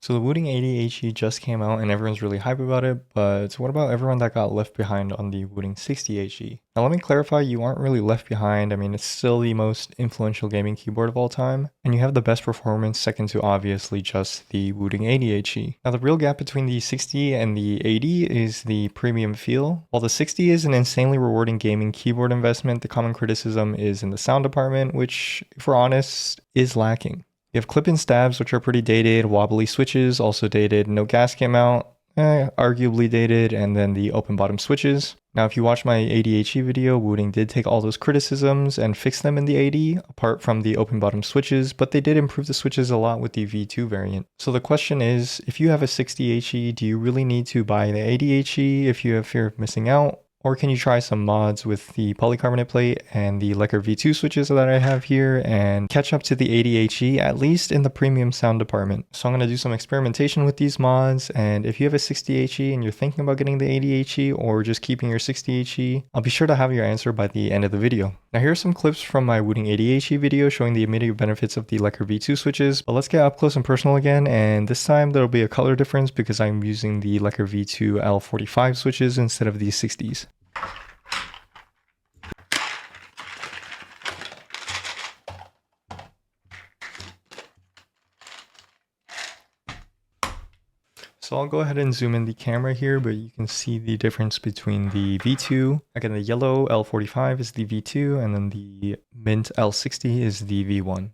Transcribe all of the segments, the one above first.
So the Wooting 80HE just came out and everyone's really hype about it, but what about everyone that got left behind on the Wooting 60HE? Now let me clarify, you aren't really left behind. I mean, it's still the most influential gaming keyboard of all time, and you have the best performance second to obviously just the Wooting 80HE. Now the real gap between the 60 and the 80 is the premium feel. While the 60 is an insanely rewarding gaming keyboard investment, the common criticism is in the sound department, which, if we're honest, is lacking. You have clip-in stabs, which are pretty dated, wobbly switches, also dated, no gasket mount, arguably dated, and then the open bottom switches. Now, if you watch my ADHD video, Wooting did take all those criticisms and fix them in the 80, apart from the open bottom switches, but they did improve the switches a lot with the V2 variant. So the question is, if you have a 60HE, do you really need to buy the 80HE if you have fear of missing out? Or can you try some mods with the polycarbonate plate and the Lekker V2 switches that I have here and catch up to the 80HE, at least in the premium sound department? So I'm going to do some experimentation with these mods, and if you have a 60HE and you're thinking about getting the 80HE or just keeping your 60HE, I'll be sure to have your answer by the end of the video. Now here are some clips from my Wooting 80HE video showing the immediate benefits of the Lekker V2 switches, but let's get up close and personal again, and this time there'll be a color difference because I'm using the Lekker V2 L45 switches instead of the 60s. So I'll go ahead and zoom in the camera here, but you can see the difference between the V2. Again, the yellow L45 is the V2, and then the mint L60 is the V1.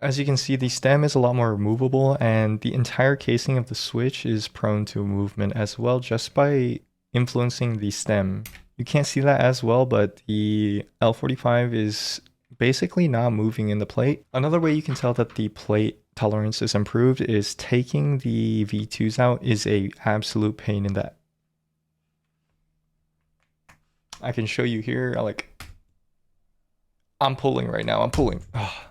As you can see, the stem is a lot more removable, and the entire casing of the switch is prone to movement as well, just by influencing the stem. You can't see that as well, but the L45 is basically not moving in the plate. Another way you can tell that the plate tolerance is improved is taking the V2s out is a absolute pain in that. I can show you here, I'm pulling right now, I'm pulling. Oh.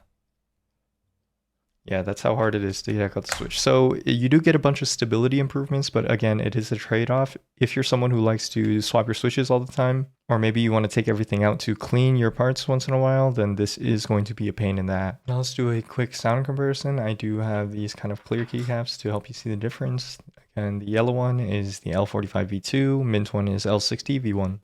Yeah, that's how hard it is to take out the switch. So you do get a bunch of stability improvements, but again, it is a trade-off. If you're someone who likes to swap your switches all the time, or maybe you want to take everything out to clean your parts once in a while, then this is going to be a pain in that. Now let's do a quick sound comparison. I do have these kind of clear keycaps to help you see the difference. Again, the yellow one is the L45 V2, mint one is L60 V1.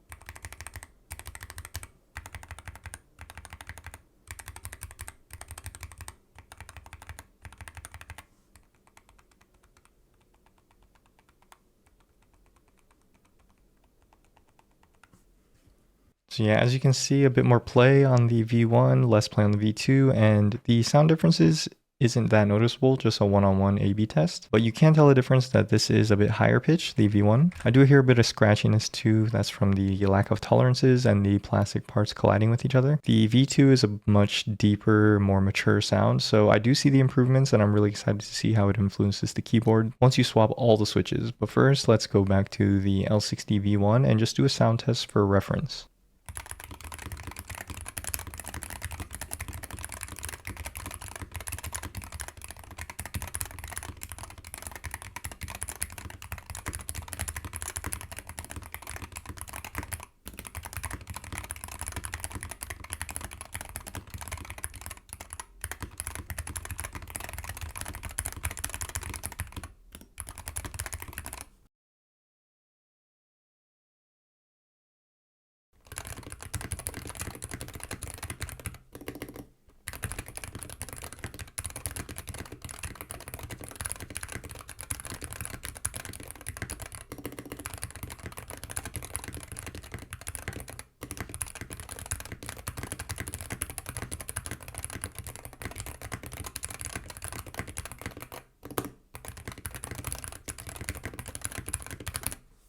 So yeah, as you can see, a bit more play on the V1, less play on the V2, and the sound differences isn't that noticeable, just a one-on-one A/B test. But you can tell the difference that this is a bit higher pitch, the V1. I do hear a bit of scratchiness too, that's from the lack of tolerances and the plastic parts colliding with each other. The V2 is a much deeper, more mature sound, so I do see the improvements and I'm really excited to see how it influences the keyboard once you swap all the switches. But first, let's go back to the L60 V1 and just do a sound test for reference.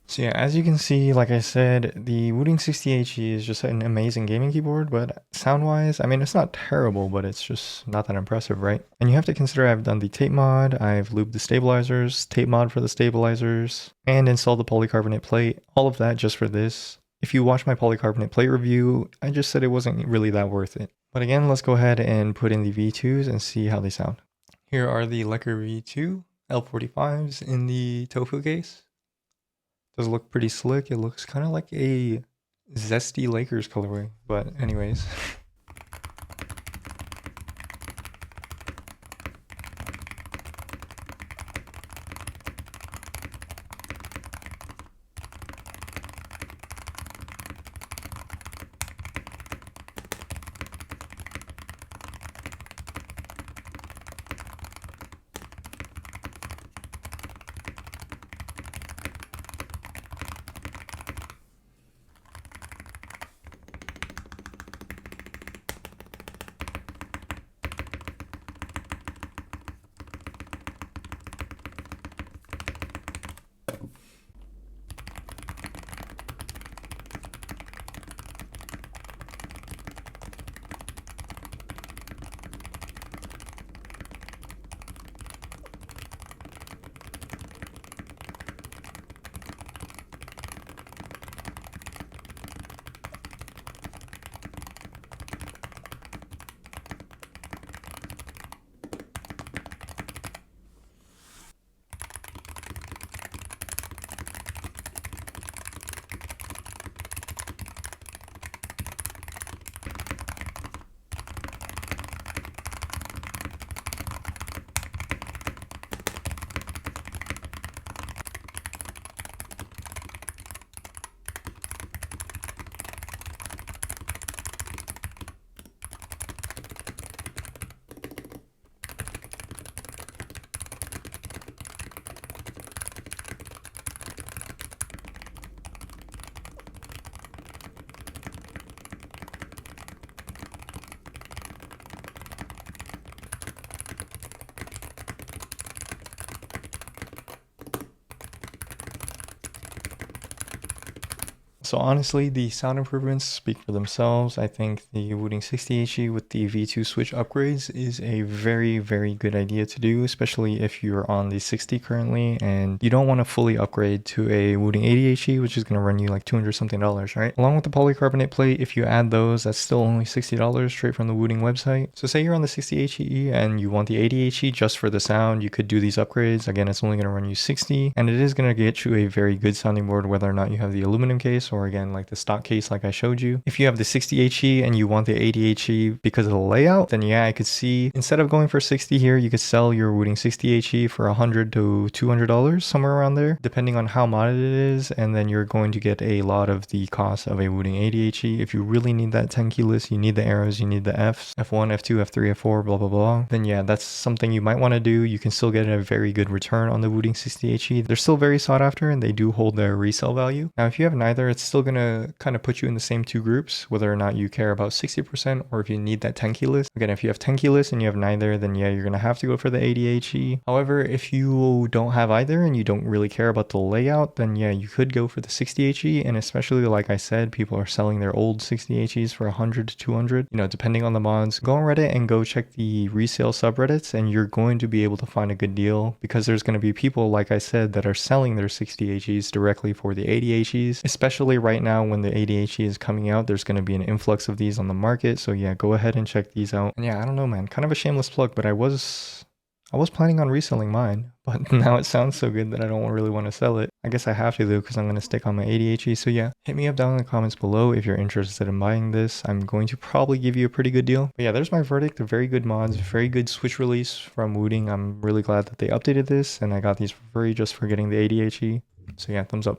So yeah, as you can see, like I said, the Wooting 60HE is just an amazing gaming keyboard, but sound-wise, I mean, it's not terrible, but it's just not that impressive, right? And you have to consider I've done the tape mod, I've lubed the stabilizers, tape mod for the stabilizers, and installed the polycarbonate plate, all of that just for this. If you watch my polycarbonate plate review, I just said it wasn't really that worth it. But again, let's go ahead and put in the V2s and see how they sound. Here are the Lekker V2. L45s in the tofu case. Does look pretty slick. It looks kind of like a zesty Lakers colorway, but anyways. So honestly, the sound improvements speak for themselves. I think the Wooting 60HE with the V2 switch upgrades is a very, very good idea to do, especially if you're on the 60 currently and you don't want to fully upgrade to a Wooting 80HE, which is going to run you like $200 something, right? Along with the polycarbonate plate, if you add those, that's still only $60 straight from the Wooting website. So say you're on the 60HE and you want the 80HE just for the sound, you could do these upgrades. Again, it's only going to run you 60 and it is going to get you a very good sounding board whether or not you have the aluminum case or again like the stock case like I showed you. If you have the 60HE and you want the 80HE because of the layout, then yeah, I could see instead of going for 60 here, you could sell your Wooting 60HE for $100 to $200, somewhere around there, depending on how modded it is, and then you're going to get a lot of the cost of a Wooting 80HE. If you really need that tenkeyless, you need the arrows, you need the Fs, F1, F2, F3, F4, blah blah blah, then yeah, that's something you might want to do. You can still get a very good return on the Wooting 60HE. They're still very sought after and they do hold their resale value. Now if you have neither, it's still gonna kind of put you in the same two groups, whether or not you care about 60% or if you need that tenkeyless. Again, if you have tenkeyless and you have neither, then yeah, you're gonna have to go for the 80HE. However, if you don't have either and you don't really care about the layout, then yeah, you could go for the 60HE. And especially like I said, people are selling their old 60HEs for 100 to 200, you know, depending on the mods. Go on Reddit and go check the resale subreddits and you're going to be able to find a good deal because there's going to be people, like I said, that are selling their 60HEs directly for the 80HEs, especially right now when the 80HE is coming out. There's going to be an influx of these on the market. So yeah, go ahead and check these out. And yeah, I don't know, man, kind of a shameless plug, but I was planning on reselling mine, but now it sounds so good that I don't really want to sell it. I guess I have to though, because I'm going to stick on my 80HE. So yeah, hit me up down in the comments below if you're interested in buying this. I'm going to probably give you a pretty good deal. But yeah, there's my verdict. Very good mods, very good Switch release from Wooting. I'm really glad that they updated this and I got these for free just for getting the 80HE. So yeah, thumbs up.